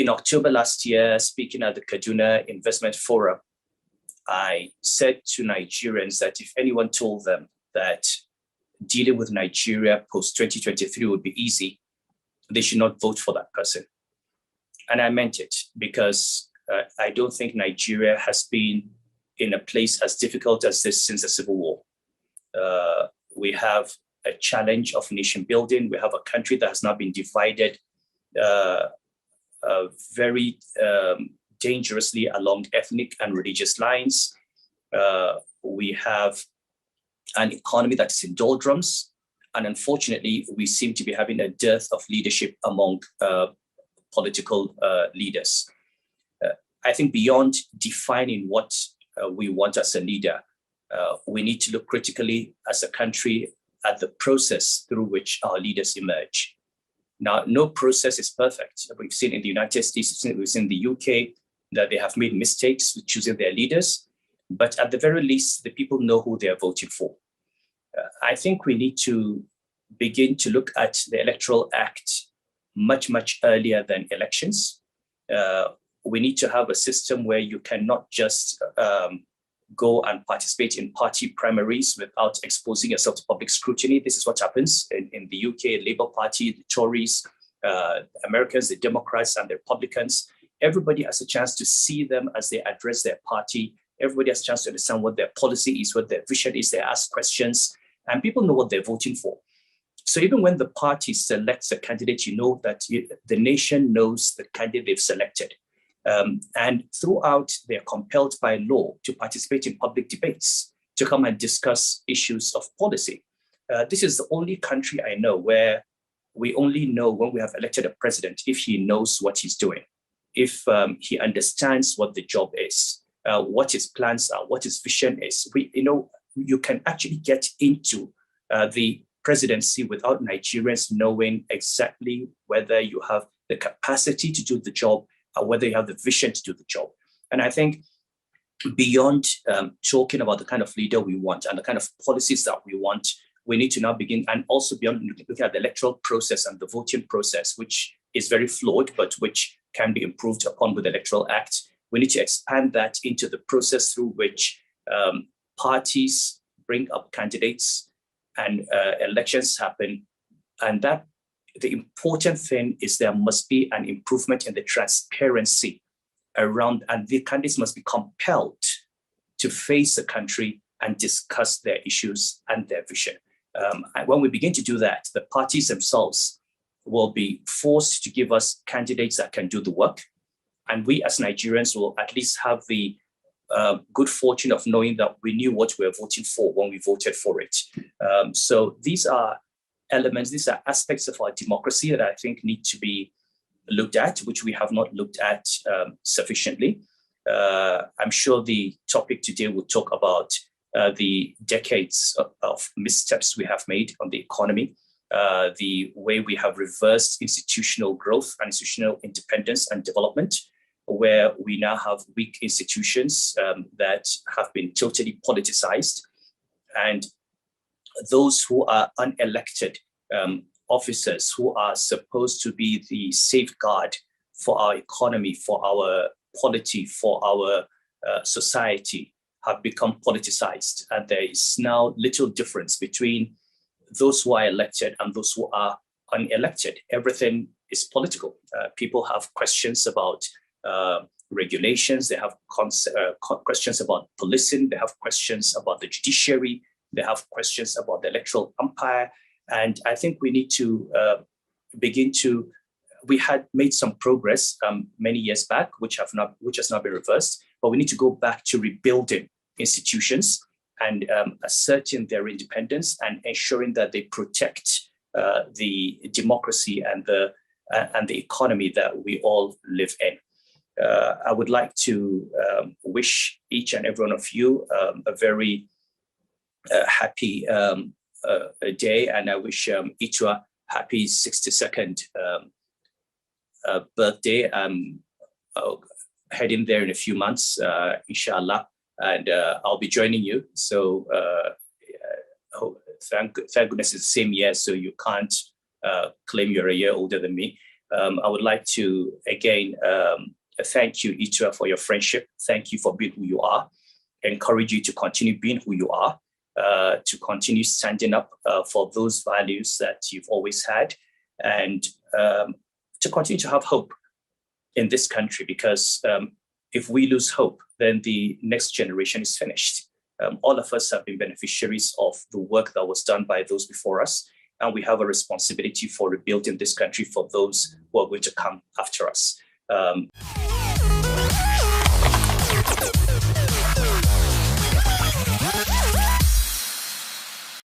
In October last year, speaking at the Kaduna Investment Forum, I said to Nigerians that if anyone told them that dealing with Nigeria post-2023 would be easy, they should not vote for that person. And I meant it, because I don't think Nigeria has been in a place as difficult as this since the Civil War. We have a challenge of nation building. We have a country that has now been divided very dangerously along ethnic and religious lines. We have an economy that is in doldrums. And unfortunately, we seem to be having a dearth of leadership among political leaders. I think beyond defining what we want as a leader, we need to look critically as a country at the process through which our leaders emerge. Now, no process is perfect. We've seen in the United States, we've seen in the UK, that they have made mistakes with choosing their leaders. But at the very least, the people know who they are voting for. I think we need to begin to look at the Electoral Act much, much earlier than elections. We need to have a system where you cannot just go and participate in party primaries without exposing yourself to public scrutiny. This is what happens in the UK, Labour Party, the Tories, Americans, the Democrats and the Republicans. Everybody has a chance to see them as they address their party. Everybody has a chance to understand what their policy is, what their vision is. They ask questions, and people know what they're voting for. So even when the party selects a candidate, you know that the nation knows the candidate they've selected. And throughout, they're compelled by law to participate in public debates, to come and discuss issues of policy. This is the only country I know where we only know when we have elected a president if he knows what he's doing, if he understands what the job is, what his plans are, what his vision is. You can actually get into the presidency without Nigerians knowing exactly whether you have the capacity to do the job or whether you have the vision to do the job. And I think beyond talking about the kind of leader we want and the kind of policies that we want, we need to now begin, and also beyond looking at the electoral process and the voting process, which is very flawed, but which can be improved upon with the Electoral Act. We need to expand that into the process through which parties bring up candidates and elections happen. And that the important thing is there must be an improvement in the transparency around, and the candidates must be compelled to face the country and discuss their issues and their vision. When we begin to do that, the parties themselves will be forced to give us candidates that can do the work. And we as Nigerians will at least have the good fortune of knowing that we knew what we were voting for when we voted for it. So these are elements, these are aspects of our democracy that I think need to be looked at, which we have not looked at sufficiently. I'm sure the topic today will talk about the decades of missteps we have made on the economy, the way we have reversed institutional growth and institutional independence and development, where we now have weak institutions that have been totally politicized. And those who are unelected officers who are supposed to be the safeguard for our economy, for our polity, for our society, have become politicized. And there is now little difference between those who are elected and those who are unelected. Everything is political. People have questions about regulations. They have questions about policing. They have questions about the judiciary. They have questions about the electoral umpire. And I think we need to we had made some progress many years back, which has not been reversed, but we need to go back to rebuilding institutions and asserting their independence and ensuring that they protect the democracy and the economy that we all live in. I would like to wish each and every one of you a very happy day, and I wish Itwa happy 62nd birthday. I'll head in there in a few months, inshallah, and I'll be joining you. So thank goodness it's the same year, so you can't claim you're a year older than me. I would like to, again, thank you, Itra, for your friendship. Thank you for being who you are. Encourage you to continue being who you are, to continue standing up for those values that you've always had, and to continue to have hope in this country, because if we lose hope, then the next generation is finished. All of us have been beneficiaries of the work that was done by those before us, and we have a responsibility for rebuilding this country for those who are going to come after us.